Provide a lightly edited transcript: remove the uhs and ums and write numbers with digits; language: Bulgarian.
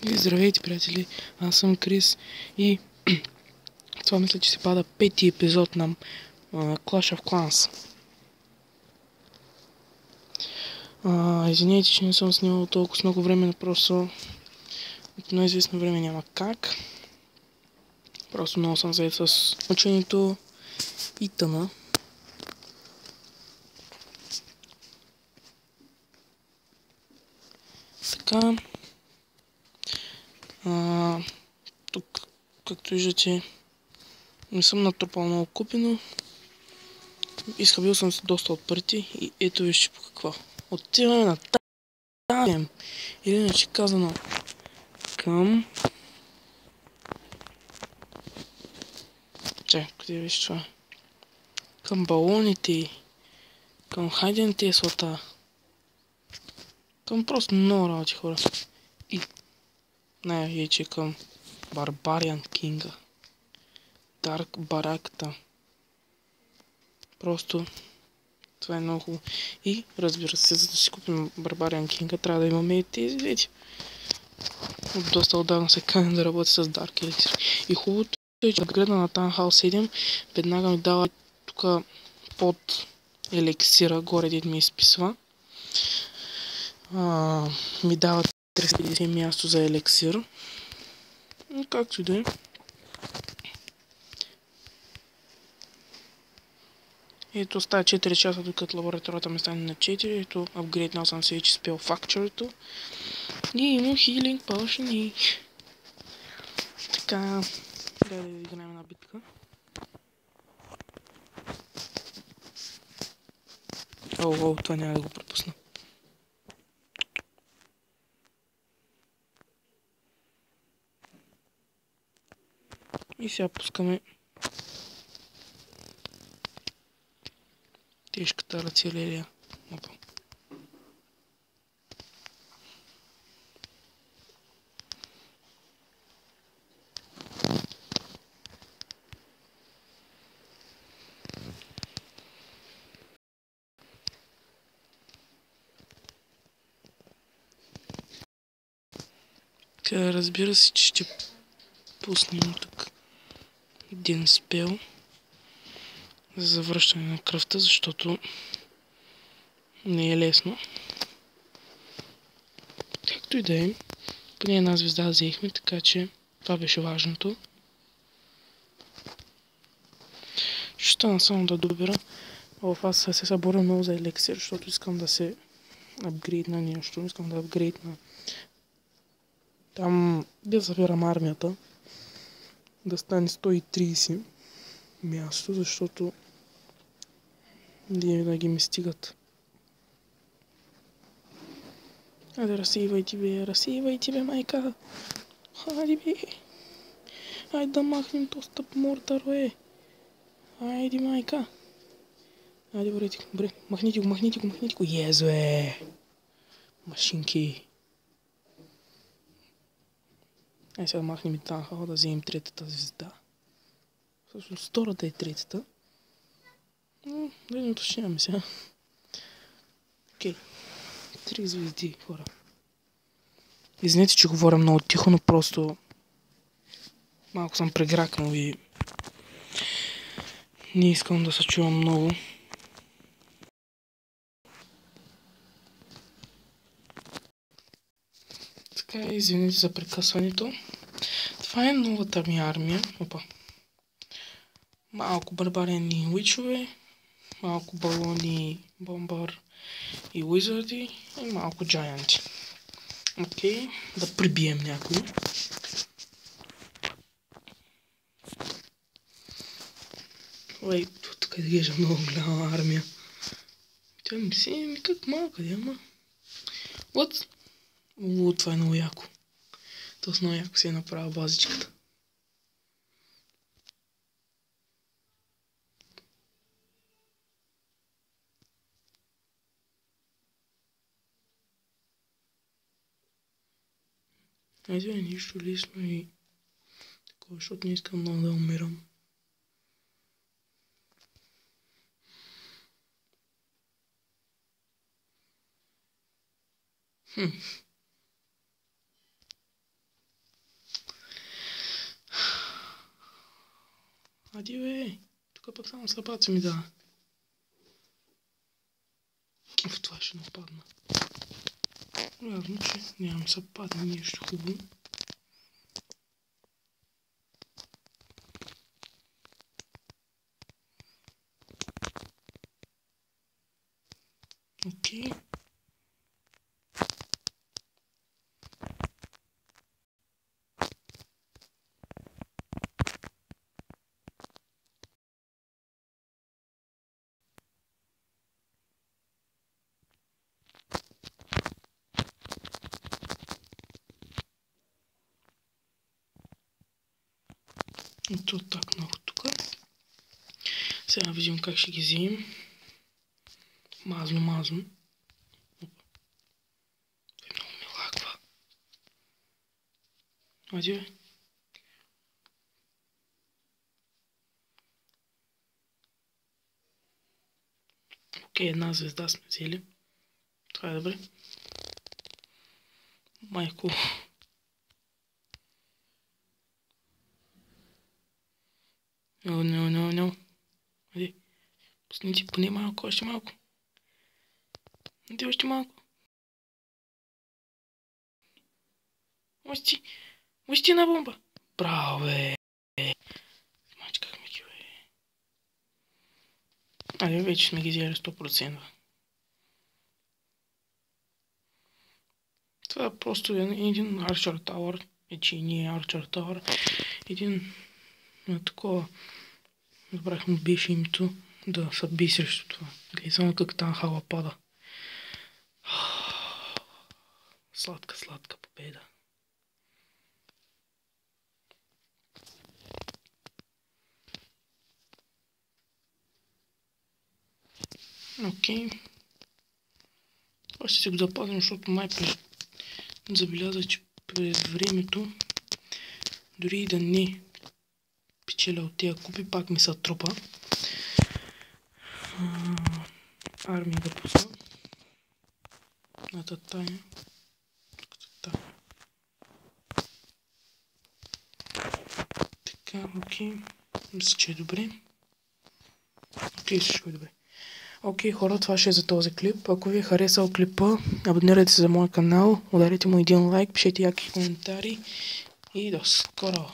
И здравейте, приятели! Аз съм Крис и това мисля, че се пада 5-ти епизод на Clash of Clans. Извинете, че не съм снимал толкова много време, но просто от неизвестно време няма как. Просто много съм заед с ученето и тъна. Така. Тук, както виждате, не съм натрупал много купи, но изхабил съм се доста от парите и ето вижте по какво. Отиваме на там. Или иначе казано към... Чакай, къде беше това? Към балоните, към хайдените еслата, към просто много работи, хора. И най-вече към Барбариан Кинга. Дарк бараката. Просто това е много хубаво. И разбира се, за да си купим Барбариан Кинга, трябва да имаме и тези двете. От доста отдавна се каня да работя с Dark Elixir. И хубавото е, че гледа на Town Hall 7, веднага ми дава тук под елексира, горе дед ми изписва. Ми дава 350 място за елексир. И както и да е. Ето става 4 часа, докато лабораторията ми стане на 4. Ето апгрейднал съм се вече спел факчерито. И имам хилинг potion и... Така... Дай да играем една битка. О, това няма да го пропусна. И сега пускаме тежката артилерия. Опа. Така, разбира се, че ще пуснем тук един спел за завръщане на кръвта, защото не е лесно. Както и да е, поне една звезда взехме, така че това беше важното. Ще стана само да добира. Аз се съборя много за елексир, защото искам да се апгрейдна нещо. Искам да апгрейдна там, да събирам армията, да стане 130 място, защото винаги ми стигат. Айде, разсейвайте бе, майка! Хайде бе! Айде да махнем доста мортар, бе! Айде, майка! Айде, бре, махните го! Ез, бе! Машинки! Айде сега да махнем и Танхал, да вземем третата звезда. Всъщност втората е третата. Но, да не уточняваме сега. Окей. 3 звезди, хора. Извинете, че говоря много тихо, но просто малко съм прегракнал и не искам да се чувам много. Така, извинете за прекъсването. Това е новата ми армия. Опа. Малко барбарени уичове, малко балони, бомбар и уизарди и малко джайанти. Окей, да прибием някой. Ой, тук изглежда много голяма армия. Тя ми си как малка, ама... Вот. Това е много яко. Тоест много яко си е направил базичката. Айде, нищо лесно и такова, защото не искам много да умирам. Ади бе, тук пък само слабаци ми дава. В това ще нападна. Явно, че нямам съпадне нещо хубаво. Окей. И то так много тук. Сега видим как ще ги вземем. Мазно. Това много ми лагва. Ади бе. Окей, една звезда сме взели. Това е добре. Майко. No. Ади. Пусни ти поне малко, още малко. Ади, още малко. Мощи на бомба. Браво, бе. Мачкахме ги, бе. Аде, вече сме ги взели 100%. Това е просто един Archer Tower. Вече не е Archer Tower. Един такова. Забрах му беше името да се би срещу това. Гледай само как там хала пада. Сладка победа. Окей. Това ще си го запазим, защото май забеляза, че пред времето дори и да не печеля от тия купи, пак ми са трупа. Армия да пусна. На тая. Така, окей. Мисля, че е добре. Окей, всичко е добре. Окей, хора, това ще е за този клип. Ако ви е харесал клипа, абонирайте се за моя канал, ударите му един лайк, пишете яки коментари и до скоро!